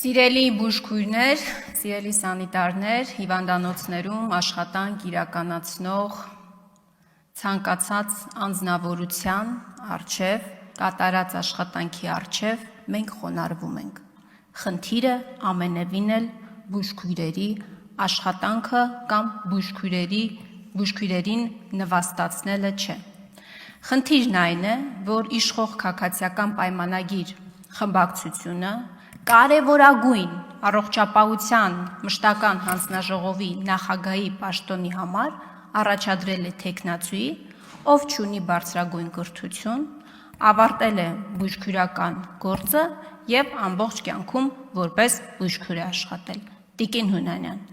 Սիրելի բուժքույրներ, սիրելի սանիտարներ, հիվանդանոցներում աշխատանք իրականացնող ցանկացած անձնավորության առջև, կատարած աշխատանքի առջև մենք խոնարհվում ենք։ Խնդիրը ամենևին էլ բուժքույրերի աշխատանքը կամ բուժքույրերին նվաստացնելը չէ։ Խնդիրն այն է, որ իշխող քաղաքացիական պայմանագիր խմբակցությունը կարևորագույն առողջապահության մշտական հանձնաժողովի նախագահի պաշտոնի համար առաջադրել է թեկնածուի, ով չունի բարձրագույն կրթություն, ավարտել է բուժքույրական գործը եւ ամբողջ կյանքում որպես բուժքույր է աշխատել։ Տիկին Հունանյան,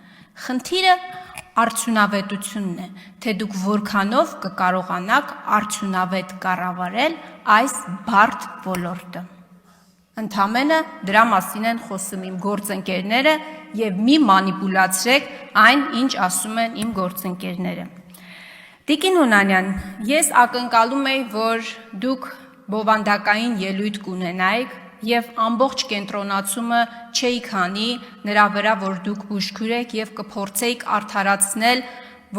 խնդիրը արդյունավետությունն է, թե դուք որքանով կկարողանաք արդյունավետ կառավարել այս բարդ ոլորտը։ Ընդամենը դրա մասին են խոսում իմ գործընկերները եւ մի մանիպուլացրեք այն, ինչ ասում են իմ գործընկերները։ Տիկին Հունանյան, ես ակնկալում եի, որ դուք բովանդակային ելույթ կունենայիք եւ ամբողջ կենտրոնացումը չէիք հանի նրա վրա, որ դուք բուժքույր եք եւ կփորձեիք արդարացնել,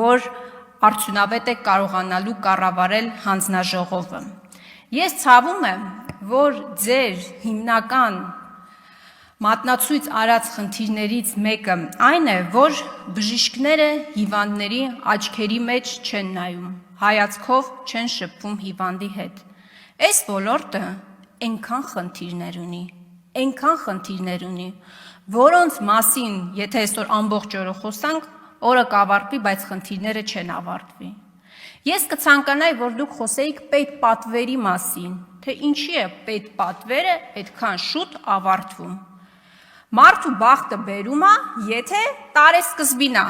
որ արդյունավետ եք կարողանալու կառավարել հանձնաժողովը։ Ես ցավում եմ, որ ձեր հիմնական մատնացույց արած խնդիրներից մեկը այն է, որ բժիշկները հիվանդների աչքերի մեջ չեն նայում, հայացքով չեն շփվում հիվանդի հետ։ Այս ոլորտը այնքան խնդիրներ ունի, որոնց մասին, եթե այսօր ամբողջ օրը խոսանք, օրը կավարտվի, բայց խնդիրները չեն ավարտվի։ Ես կցանկանայի, որ դուք խոսեիք պետպատվերի մասին, թե ինչի է պետպատվերը այդքան շուտ ավարտվում։ Մարդու բախտը բերում է, եթե տարեսկզբին է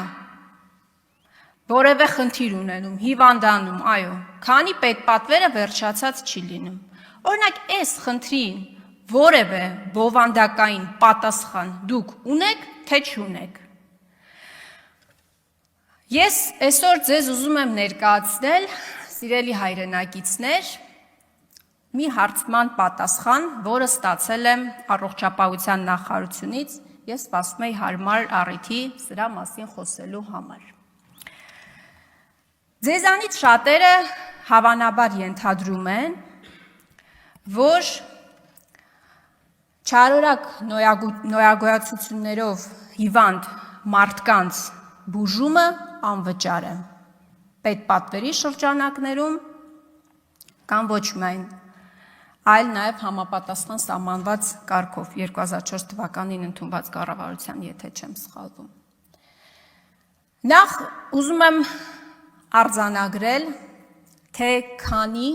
որևէ խնդիր ունենում, հիվանդանում, այո, քանի պետպատվերը վերջացած չի լինում։ Օրինակ, այս խնդրին որևէ բովանդակային պատասխան դուք ունեք, թե չունեք։ Ես այսօր ձեզ ուզում եմ ներկայացնել, սիրելի հայրենակիցներ, մի հարցման պատասխան, որը ստացել եմ առողջապահության նախարարությունից, ես սպասում եի հարմար առիթի սրա մասին խոսելու համար։ Ձեզանից շատերը հավանաբար ենթադրում են, որ չարորակ նոյագոյացություններով հիվանդ մարդկանց բուժումը անվճար է, պետպատվերի շրջանակներում կամ ոչ միայն, այլ նաև համապատասխան սահմանված կարգով 2004 թվականին ընդունված կառավարության, եթե չեմ սխալվում։ Նախ ուզում եմ արձանագրել, թե քանի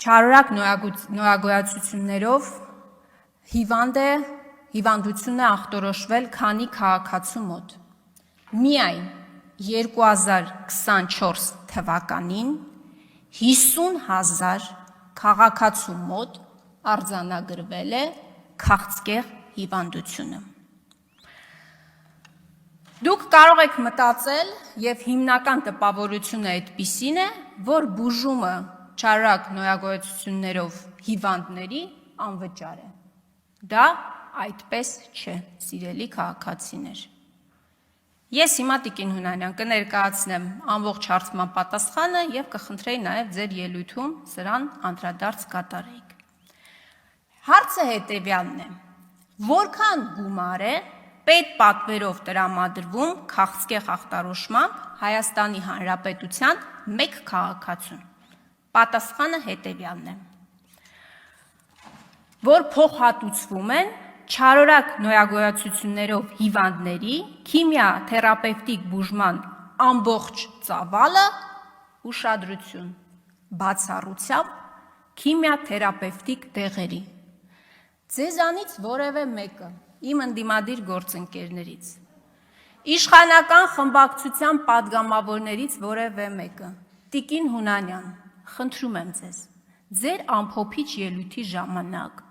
չարորակ նոյագոյացություններով հիվանդություն է ախտորոշվել քանի քաղաքացու մոտ։ Միայն 2024 թվականին 50,000 քաղաքացու մոտ արձանագրվել է քաղցկեղ հիվանդությունը։ Դուք կարող եք մտածել, եւ հիմնական տպավորությունը այդպիսին է, որ բուժումը չարորակ նոյագոյացություններով հիվանդների անվճար է։ Դա այդպես չէ, սիրելի քաղաքացիներ։ Ես հիմա Տիկին Հունանյան կներկայացնեմ ամբողջ հարցման պատասխանը եւ կխնդրեի նաեւ ձեր ելույթում սրան անդրադարձ կատարեիք։ Հարցը հետեւյալն է. որքան գումար է պետպատվերով տրամադրվում քաղցկեղ ախտորոշմամբ Հայաստանի Հանրապետության մեկ քաղաքացուն։ Պատասխանը հետեւյալն է. որ փոխհատուցվում են չարորակ նոյագոյացություններով հիվանդների քիմիաթերապևտիկ բուժման ամբողջ ծավալը ուշադրություն, բացառությամբ քիմիաթերապևտիկ դեղերի։ Ձեզանից որևէ մեկը, իմ ընդդիմադիր գործընկերներից, իշխանական խմբակցության падգամավորներից որևէ մեկը, Տիկին Հունանյան, խնդրում եմ ձեզ, ձեր ամփոփիչ ելույթի ժամանակ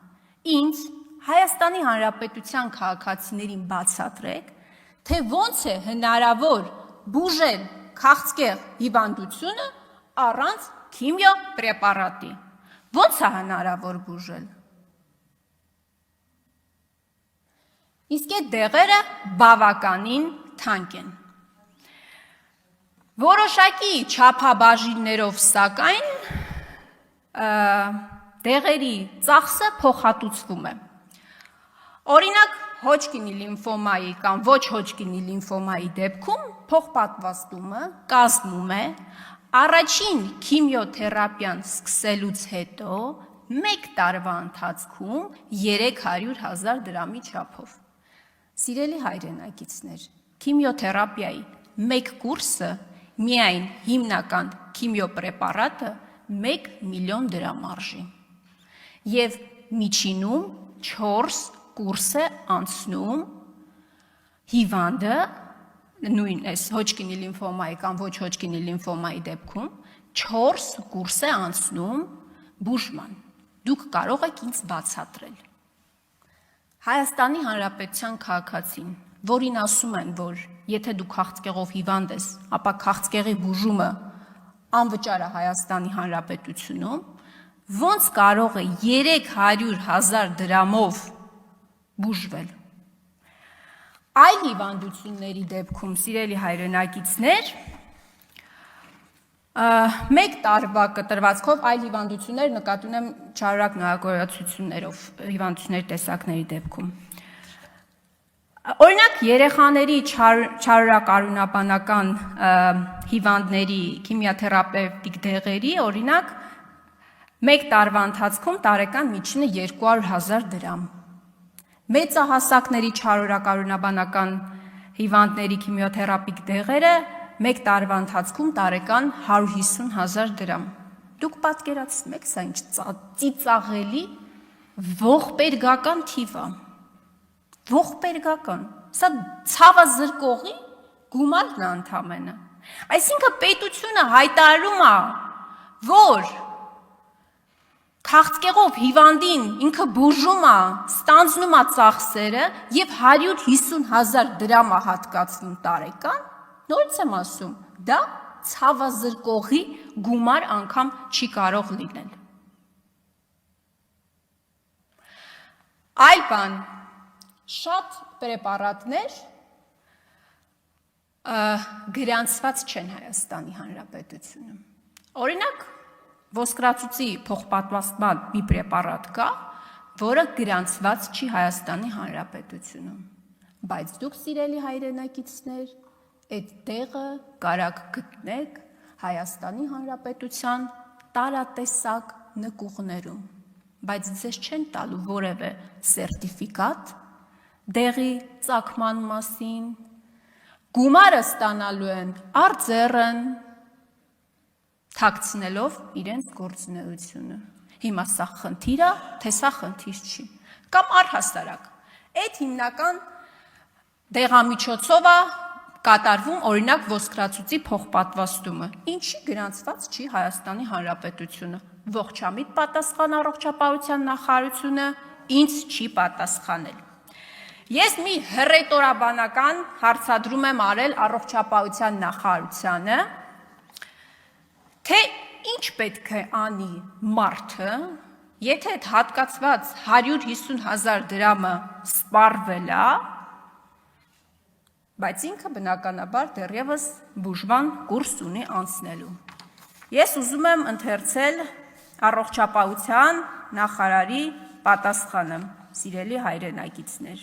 ինձ Հայաստանի Հանրապետության քաղաքացիներին բացատրեք, թե ոնց է հնարավոր բուժել քաղցկեղ հիվանդությունը առանց քիմիոպրեպարատի։ Ոնց է հնարավոր բուժել։ Իսկ այդ դեղերը բավականին թանկ են։ Որոշակի չափաբաժիններով սակայն դեղերի ծախսը փոխհատուցվում է։ Օրինակ, Հոջկինի լիմֆոմայի կամ ոչ Հոջկինի լիմֆոմայի դեպքում փոխպատվաստումը կազմում է առաջին քիմիոթերապիան սկսելուց հետո 1 տարվա ընթացքում 300,000 դրամի չափով։ Սիրելի հայրենակիցներ, քիմիոթերապիայի 1 կուրսը միայն հիմնական քիմիոպրեպարատը 1 միլիոն դրամ արժի։ Եվ միջինում 4 կուրս է անցնում հիվանդը, նույն այս Հոջկինի լիմֆոմայի կամ ոչ Հոջկինի լիմֆոմայի դեպքում 4 կուրս է անցնում բուժման։ Դուք կարող եք ինձ բացատրել։ Հայաստանի Հանրապետության քաղաքացին, որին ասում են, որ եթե դու քաղցկեղով հիվանդ ես, ապա քաղցկեղի բուժումը անվճար է Հայաստանի Հանրապետությունում, ոնց կարող է 300,000 դրամով բուժվել։ Այլ հիվանդությունների դեպքում, սիրելի հայրենակիցներ, 1 տարվա կտրվածքով այլ հիվանդություններ նկատի ունեմ չարորակ նորագույնություններով հիվանդությունների տեսակների դեպքում։ Օրինակ, երեխաների չարորակ արյունաբանական հիվանդների քիմիոթերապևտիկ դեղերի, օրինակ, 1 տարվա ընթացքում տարեկան միջինը 200,000 դրամ։ Մեծահասակների չարորակ արյունաբանական հիվանդների քիմիոթերապիկ դեղերը 1 տարվա ընթացքում տարեկան 150,000 դրամ։ Դուք պատկերացնում եք, սա ինչ ծիծաղելի ողբերգական թիվ է։ Ողբերգական։ Սա ցավազրկողի գումարն է ընդամենը։ Այսինքն պետությունը հայտարարում է, որ քաղցկեղով հիվանդին ինքը բուժում է, ստանձնում է ծախսերը եւ 150,000 դրամ է հատկացնում տարեկան, նորից եմ ասում, դա ցավազրկողի գումար անգամ չի կարող լինել։ Այլ բան, շատ պրեպարատներ գրանցված չեն Հայաստանի Հանրապետությունում։ Օրինակ, ոսկրածուծի փոխպատվաստման մի պրեպարատ կա, որը գրանցված չի Հայաստանի Հանրապետությունում։ Բայց դուք, սիրելի հայրենակիցներ, այդ տեղը կարաք գտնեք Հայաստանի Հանրապետության տարատեսակ նկուղներում, բայց ձեզ չեն տալու որևէ սերտիֆիկատ դեղի ծագման մասին, գումարը ստանալու են արձեռն, թաքցնելով իրենց գործունեությունը։ Հիմա սա խնդիր է, թե սա խնդիր չի։ Կամ առհասարակ, այդ հիմնական դեղամիջոցով է կատարվում օրինակ ոսկրածուծի փոխպատվաստումը, ինչի գրանցված չի Հայաստանի Հանրապետությունը։ Ողջամիտ պատասխան առողջապահության նախարարությունը ինձ չի պատասխանել։ Ես մի հռետորաբանական հարցադրում եմ արել առողջապահության նախարարությանը, թե ինչ պետք է անի մարդը, եթե այդ հատկացված 150,000 դրամը սպառվել է, բայց ինքը բնականաբար դեռևս բուժման կուրս ունի անցնելու։ Ես ուզում եմ ընթերցել առողջապահության նախարարի պատասխանը, սիրելի հայրենակիցներ։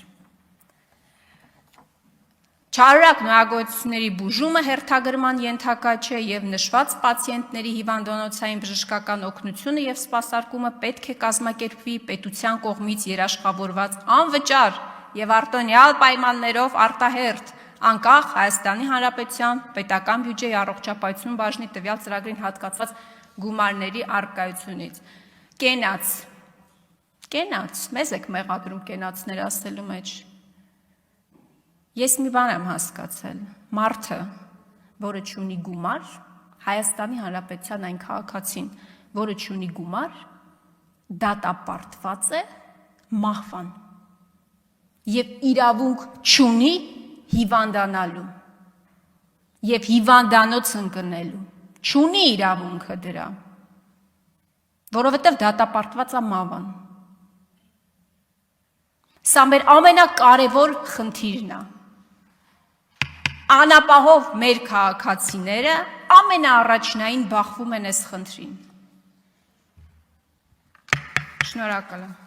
Չարորակ նորագույնությունների բուժումը հերթագրման ենթակա չէ եւ նշված պացիենտների հիվանդանոցային բժշկական օգնությունը եւ սպասարկումը պետք է կազմակերպվի պետության կողմից երաշխավորված անվճար եւ արտոնյալ պայմաններով արտահերթ անկախ Հայաստանի Հանրապետության պետական բյուջեի առողջապահություն բաժնի տվյալ ծրագրին հատկացված գումարների առկայությունից։ Կենաց, մեզ եք մեղադրում կենացներ ասելու մեջ։ Ես մի բան եմ հասկացել, մարդը, որը չունի գումար, Հայաստանի Հանրապետության այն քաղաքացին, որը չունի գումար, դատապարտված է մահվան եւ իրավունք չունի հիվանդանալու եւ հիվանդանոց ընկնելու, չունի իրավունքը դրա, որովհետեւ դատապարտված է մահվան։ Սա մեր ամենակարևոր խնդիրն է։ Անապահով մեր քաղաքացիները ամենաառաջնային բախվում են այս խնդրին։ Շնորհակալ եմ։